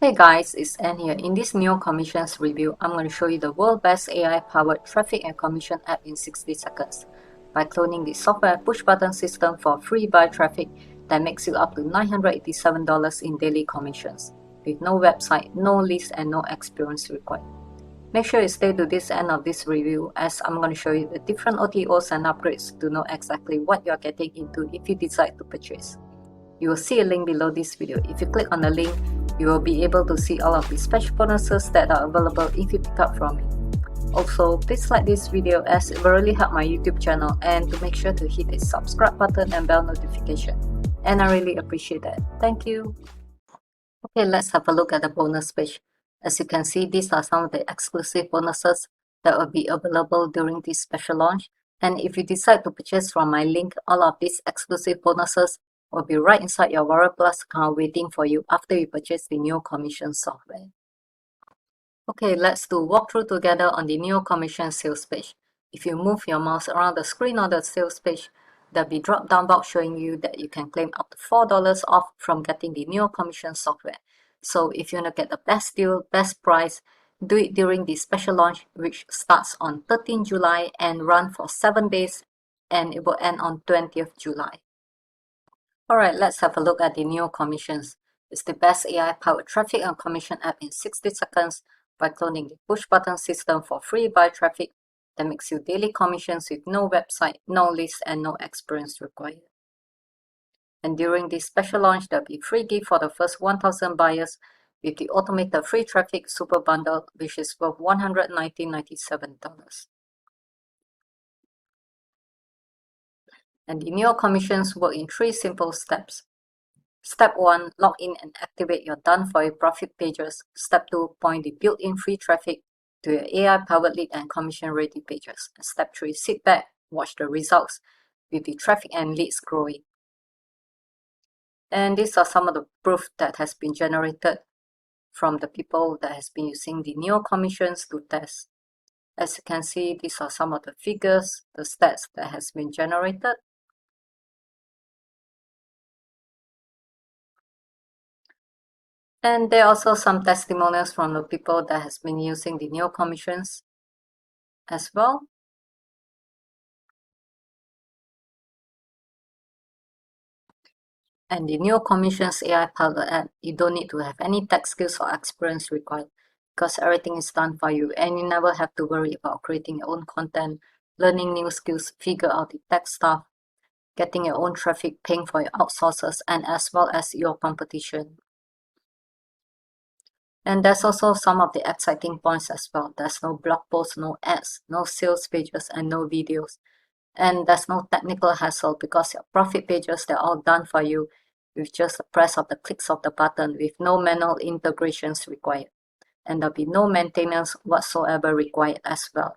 Hey guys, it's Anne here. In this new commissions review, I'm going to show you the world's best AI-powered traffic and commission app in 60 seconds by cloning the software push-button system for free buy traffic that makes you up to $987 in daily commissions, with no website, no list, and no experience required. Make sure you stay to this end of this review as I'm going to show you the different OTOs and upgrades to know exactly what you're getting into if you decide to purchase. You will see a link below this video. If you click on the link, you will be able to see all of the special bonuses that are available if you pick up from me. Also, please like this video as it will really help my YouTube channel, and to make sure to hit the subscribe button and bell notification. And I really appreciate that. Thank you. Okay, let's have a look at the bonus page. As you can see, these are some of the exclusive bonuses that will be available during this special launch. And if you decide to purchase from my link, all of these exclusive bonuses will be right inside your Warrior Plus account waiting for you after you purchase the new commission software. Okay, let's do walkthrough together on the new commission sales page. If you move your mouse around the screen of the sales page, there'll be drop down box showing you that you can claim up to $4 off from getting the new commission software. So if you want to get the best deal, best price, do it during the special launch, which starts on 13 July and run for 7 days, and it will end on 20th July. Alright, let's have a look at the new commissions. It's the best AI-powered traffic and commission app in 60 seconds by cloning the push-button system for free buy traffic that makes you daily commissions with no website, no list, and no experience required. And during this special launch, there'll be free gift for the first 1,000 buyers with the automated free traffic super bundle, which is worth $119.97. And the new commissions work in 3 simple steps. Step 1. Log in and activate your done-for-you profit pages. Step 2. Point the built-in free traffic to your AI-powered lead and commission-ready pages. And Step 3. Sit back, watch the results with the traffic and leads growing. And these are some of the proof that has been generated from the people that has been using the new commissions to test. As you can see, these are some of the figures, the stats that has been generated. And there are also some testimonials from the people that has been using the new commissions as well. And the new commissions AI powered app, you don't need to have any tech skills or experience required because everything is done for you and you never have to worry about creating your own content, learning new skills, figure out the tech stuff, getting your own traffic, paying for your outsourcers, and as well as your competition. And there's also some of the exciting points as well. There's no blog posts, no ads, no sales pages, and no videos. And there's no technical hassle because your profit pages, they're all done for you with just the press of the clicks of the button with no manual integrations required. And there'll be no maintenance whatsoever required as well.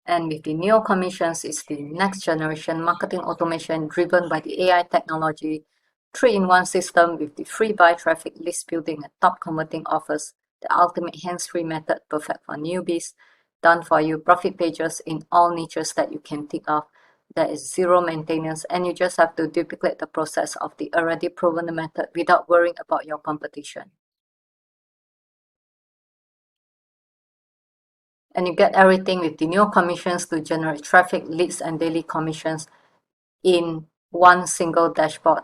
And with the new commissions, it's the next generation marketing automation driven by the AI technology, 3-in-1 system with the free buy traffic, list building, and top converting offers, the ultimate hands-free method perfect for newbies, done for you profit pages in all niches that you can think of. There is zero maintenance, and you just have to duplicate the process of the already proven method without worrying about your competition. And you get everything with the new commissions to generate traffic, leads, and daily commissions in one single dashboard.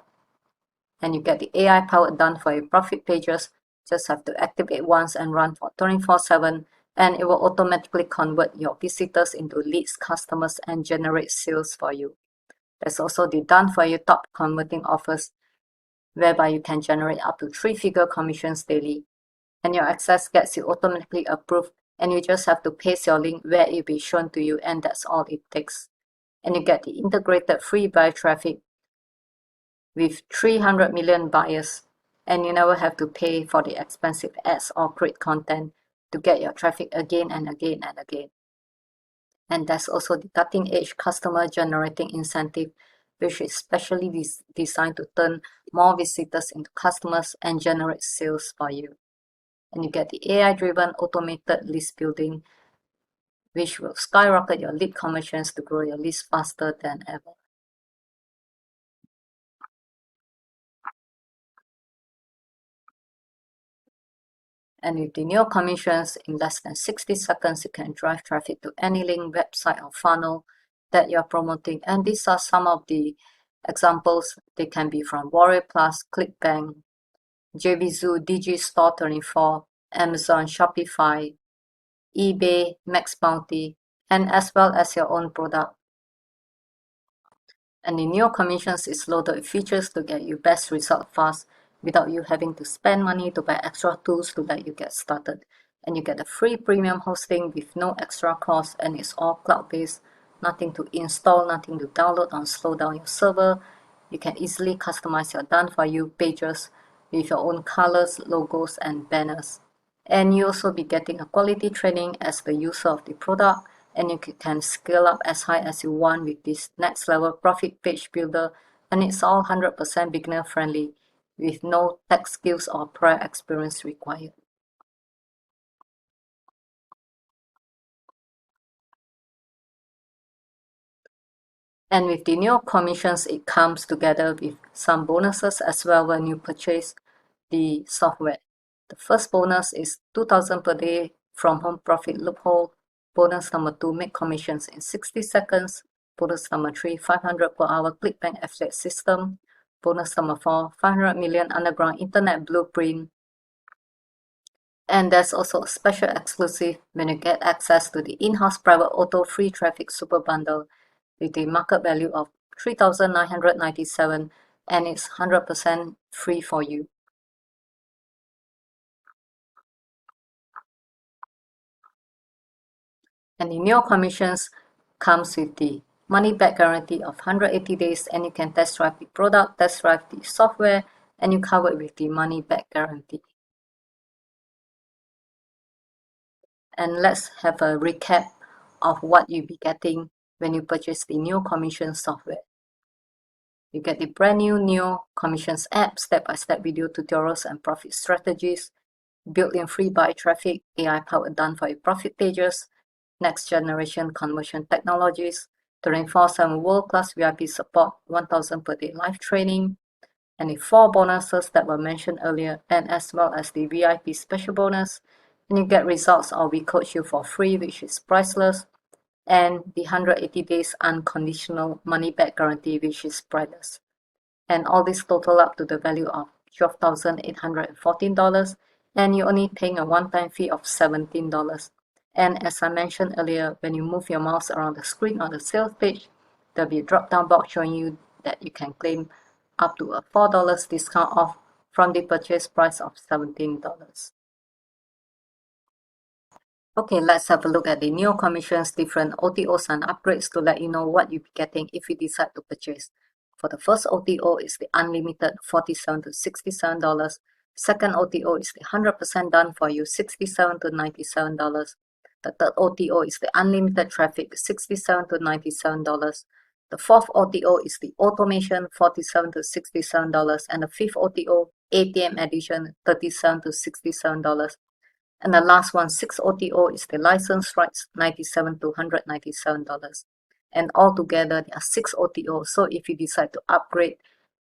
And you get the AI powered done for your profit pages. Just have to activate once and run for 24/7, and it will automatically convert your visitors into leads, customers, and generate sales for you. There's also the done for you top converting offers, whereby you can generate up to 3-figure commissions daily. And your access gets you automatically approved, and you just have to paste your link where it will be shown to you, and that's all it takes. And you get the integrated free buy traffic with 300 million buyers, and you never have to pay for the expensive ads or create content to get your traffic again and again and again. And there's also the cutting-edge customer generating incentive, which is specially designed to turn more visitors into customers and generate sales for you. And you get the AI-driven automated list building, which will skyrocket your lead commissions to grow your list faster than ever. And with the Neo commissions, in less than 60 seconds, you can drive traffic to any link, website, or funnel that you're promoting. And these are some of the examples. They can be from Warrior Plus, ClickBank, JVZoo, Digistore24, Amazon, Shopify, eBay, Max Bounty, and as well as your own product. And the Neo commissions is loaded with features to get you best result fast without you having to spend money to buy extra tools to let you get started. And you get a free premium hosting with no extra cost, and it's all cloud-based, nothing to install, nothing to download or slow down your server. You can easily customize your done for you pages with your own colors, logos, and banners. And you also be getting a quality training as the user of the product, and you can scale up as high as you want with this next level profit page builder, and it's all 100% beginner friendly with no tech skills or prior experience required. And with the new commissions, it comes together with some bonuses as well when you purchase the software. The first bonus is 2,000 per day from home profit loophole. Bonus number 2, make commissions in 60 seconds. Bonus number 3, 500 per hour ClickBank affiliate system. Bonus number 4, 500 million underground internet blueprint. And there's also a special exclusive when you get access to the in-house private auto free traffic super bundle with a market value of 3,997, and it's 100% free for you. And the Neo commissions comes with the money back guarantee of 180 days, and you can test drive the product, test drive the software, and you cover it with the money back guarantee. And let's have a recap of what you'll be getting when you purchase the Neo commission software. You get the brand new Neo commissions app, step-by-step video tutorials and profit strategies, built-in free buy traffic, AI-powered done for you profit pages, next generation conversion technologies, 24/7 world-class VIP support, 1,000 per day live training, and the 4 bonuses that were mentioned earlier, and as well as the VIP special bonus. And you get results or we coach you for free, which is priceless, and the 180 days unconditional money back guarantee, which is priceless. And all this total up to the value of $12,814, and you're only paying a one-time fee of $17. And as I mentioned earlier, when you move your mouse around the screen on the sales page, there'll be a drop-down box showing you that you can claim up to a $4 discount off from the purchase price of $17. Okay, let's have a look at the Neo commissions, different OTOs and upgrades to let you know what you'll be getting if you decide to purchase. For the first OTO is the unlimited $47 to $67. Second OTO is the 100% done for you, $67 to $97. The third OTO is the unlimited traffic, $67 to $97. The fourth OTO is the automation, $47 to $67. And the fifth OTO, ATM edition, $37 to $67. And the last one, 6 OTO, is the license rights, $97 to $197. And altogether, there are 6 OTOs. So if you decide to upgrade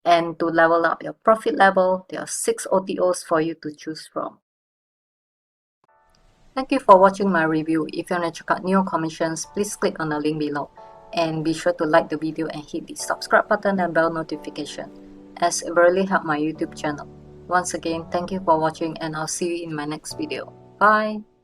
and to level up your profit level, there are 6 OTOs for you to choose from. Thank you for watching my review. If you want to check out Neo commissions, please click on the link below. And be sure to like the video and hit the subscribe button and bell notification, as it really helps my YouTube channel. Once again, thank you for watching, and I'll see you in my next video. Bye!